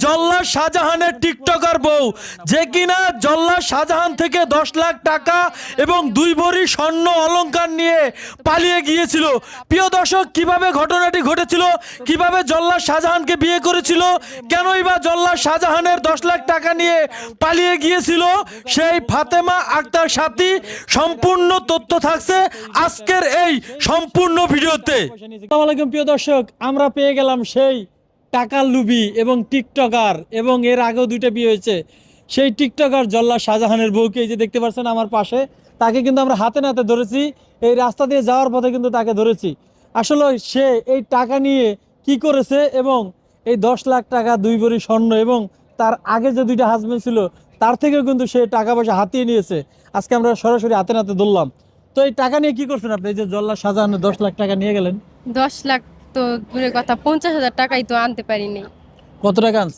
জল্লাদ শাহজাহানের টিকটকার বউ যে কিনা জল্লাদ শাহজাহান থেকে 10 লাখ টাকা এবং 2 ভরি স্বর্ণ অলংকার নিয়ে পালিয়ে গিয়েছিল। প্রিয় দর্শক, কিভাবে ঘটনাটি ঘটেছিল, কিভাবে জল্লাদ শাহজাহানকে বিয়ে করেছিল, কেনই বা জল্লাদ শাহজাহানের 10 লাখ টাকা নিয়ে পালিয়ে গিয়েছিল, সেই ফাতেমা আক্তার সাথী সম্পূর্ণ তথ্য থাকছে আজকের এই সম্পূর্ণ ভিডিওতে। আসসালামু আলাইকুম প্রিয় দর্শক, আমরা পেয়ে গেলাম সেই টাকার লুবি এবং টিকটকার, এবং এর আগেও 2টা বিয়ে হয়েছে সেই টিকটকার জল্লাদ শাহজাহানের বউকে। এই যে দেখতে পাচ্ছেন আমার পাশে, তাকে কিন্তু আমরা হাতে নাতে ধরেছি, এই রাস্তা দিয়ে যাওয়ার পথে কিন্তু তাকে ধরেছি। আসলে সে এই টাকা নিয়ে কি করেছে এবং এই 10 লাখ টাকা 2 ভরি স্বর্ণ এবং তার আগে যে 2টা হাজবেন্ড ছিল তার থেকেও কিন্তু সে টাকা পয়সা হাতিয়ে নিয়েছে। আজকে আমরা সরাসরি হাতে নাতে ধরলাম। তো এই টাকা নিয়ে কি করছেন আপনি? এই যে জল্লাদ শাহজাহানের 10 লাখ টাকা নিয়ে গেলেন। 10 লাখ তো দূরের কথা, 50,000 টাকাই তো আনতে পারিনি। কত টাকা আনছেন?